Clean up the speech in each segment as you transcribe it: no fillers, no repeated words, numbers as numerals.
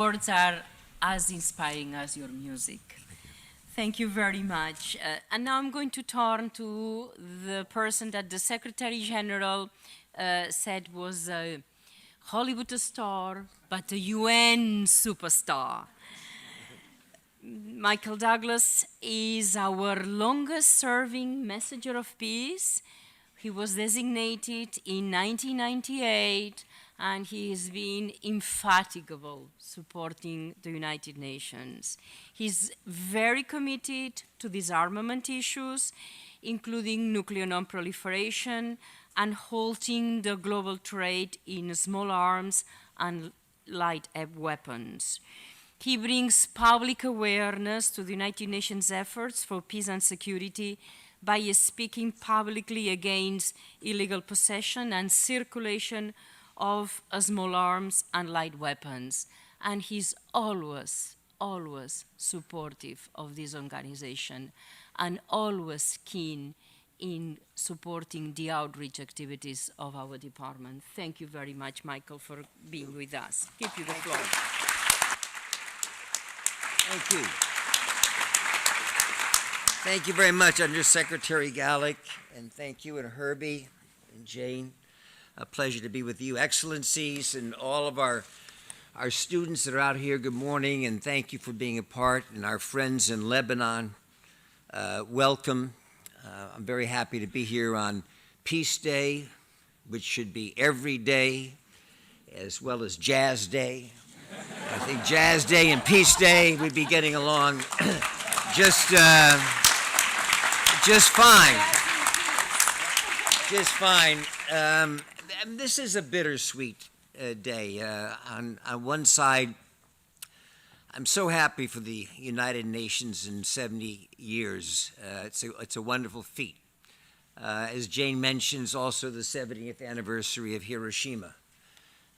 words are as inspiring as your music. Thank you very much. And now I'm going to turn to the person that the Secretary General said was a Hollywood star, but a UN superstar. Michael Douglas is our longest serving messenger of peace. He was designated in 1998, and he has been indefatigable supporting the United Nations. He's very committed to disarmament issues, including nuclear non-proliferation and halting the global trade in small arms and light weapons. He brings public awareness to the United Nations efforts for peace and security by speaking publicly against illegal possession and circulation of small arms and light weapons. And he's always, always supportive of this organization and always keen in supporting the outreach activities of our department. Thank you very much, Michael, for being with us. Give you the floor. Thank you. Thank you very much, Undersecretary Gallick, and thank you, and Herbie, and Jane. A pleasure to be with you, Excellencies, and all of our students that are out here. Good morning, and thank you for being a part, and our friends in Lebanon, welcome. I'm very happy to be here on Peace Day, which should be every day, as well as Jazz Day. I think Jazz Day and Peace Day, we'd be getting along just fine. Just fine. This is a bittersweet day. On one side, I'm so happy for the United Nations in 70 years. It's a wonderful feat. As Jane mentions, also the 70th anniversary of Hiroshima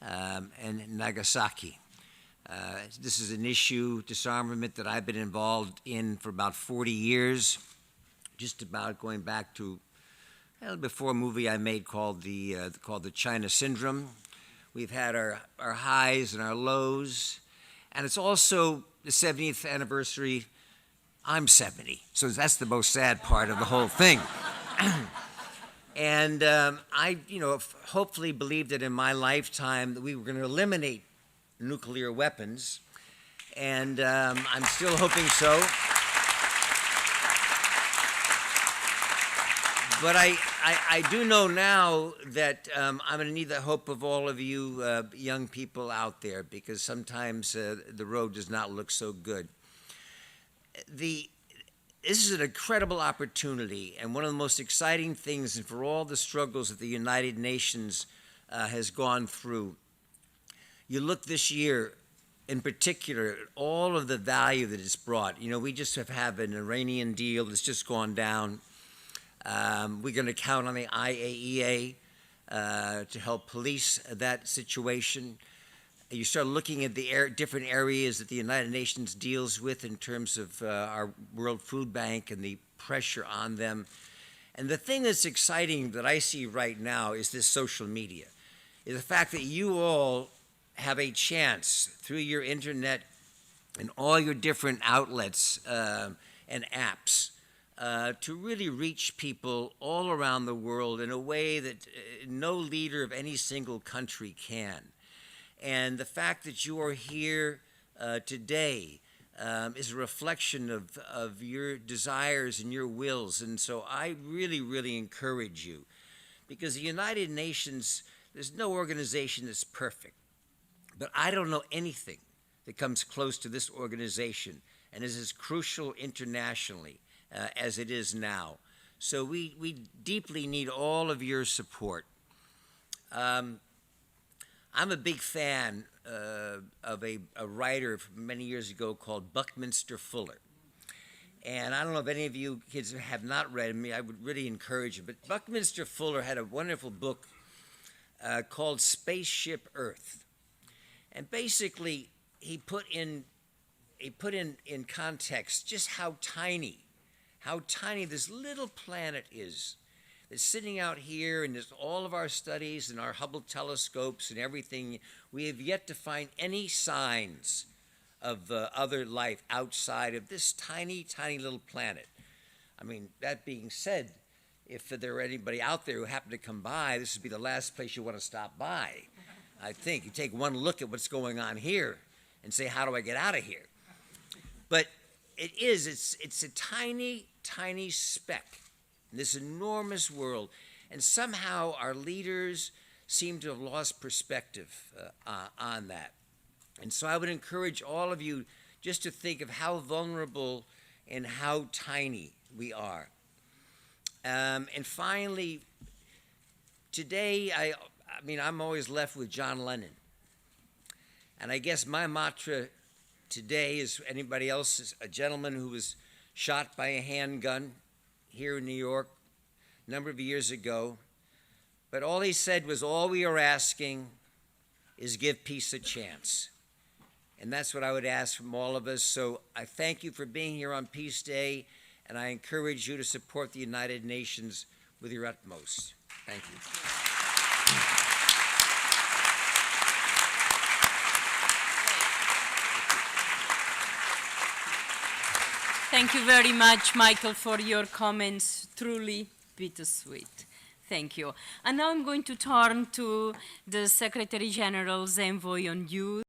and Nagasaki. This is an issue, disarmament, that I've been involved in for about 40 years, just about going back to before a movie I made called the China Syndrome. We've had our highs and our lows, and it's also the 70th anniversary. I'm 70, so that's the most sad part of the whole thing. And I, hopefully believed that in my lifetime that we were going to eliminate nuclear weapons, and I'm still hoping so. But I do know now that I'm going to need the hope of all of you young people out there, because sometimes the road does not look so good. This is an incredible opportunity, and one of the most exciting things, and for all the struggles that the United Nations has gone through. You look this year, in particular, at all of the value that it's brought. We just have an Iranian deal that's just gone down. We're going to count on the IAEA to help police that situation. You start looking at the different areas that the United Nations deals with in terms of our World Food Bank and the pressure on them. And the thing that's exciting that I see right now is this social media, is the fact that you all have a chance through your internet and all your different outlets and apps to really reach people all around the world in a way that no leader of any single country can. And the fact that you are here today is a reflection of your desires and your wills. And so I really, really encourage you, because the United Nations, there's no organization that's perfect. But I don't know anything that comes close to this organization and is as crucial internationally as it is now. So we deeply need all of your support. I'm a big fan of a writer from many years ago called Buckminster Fuller. And I don't know if any of you kids have not read him. I would really encourage you. But Buckminster Fuller had a wonderful book called Spaceship Earth. And basically, he put in context just how tiny this little planet is. That's sitting out here, and there's all of our studies and our Hubble telescopes and everything. We have yet to find any signs of other life outside of this tiny, tiny little planet. I mean, that being said, if there were anybody out there who happened to come by, this would be the last place you want to stop by. I think you take one look at what's going on here and say, how do I get out of here? But it's a tiny, tiny speck in this enormous world. And somehow our leaders seem to have lost perspective on that. And so I would encourage all of you just to think of how vulnerable and how tiny we are. And finally, today, I'm always left with John Lennon. And I guess my mantra today is anybody else, is a gentleman who was shot by a handgun here in New York a number of years ago. But all he said was, all we are asking is give peace a chance. And that's what I would ask from all of us. So I thank you for being here on Peace Day, and I encourage you to support the United Nations with your utmost. Thank you. Thank you very much, Michael, for your comments. Truly bittersweet. Thank you. And now I'm going to turn to the Secretary General's Envoy on Youth.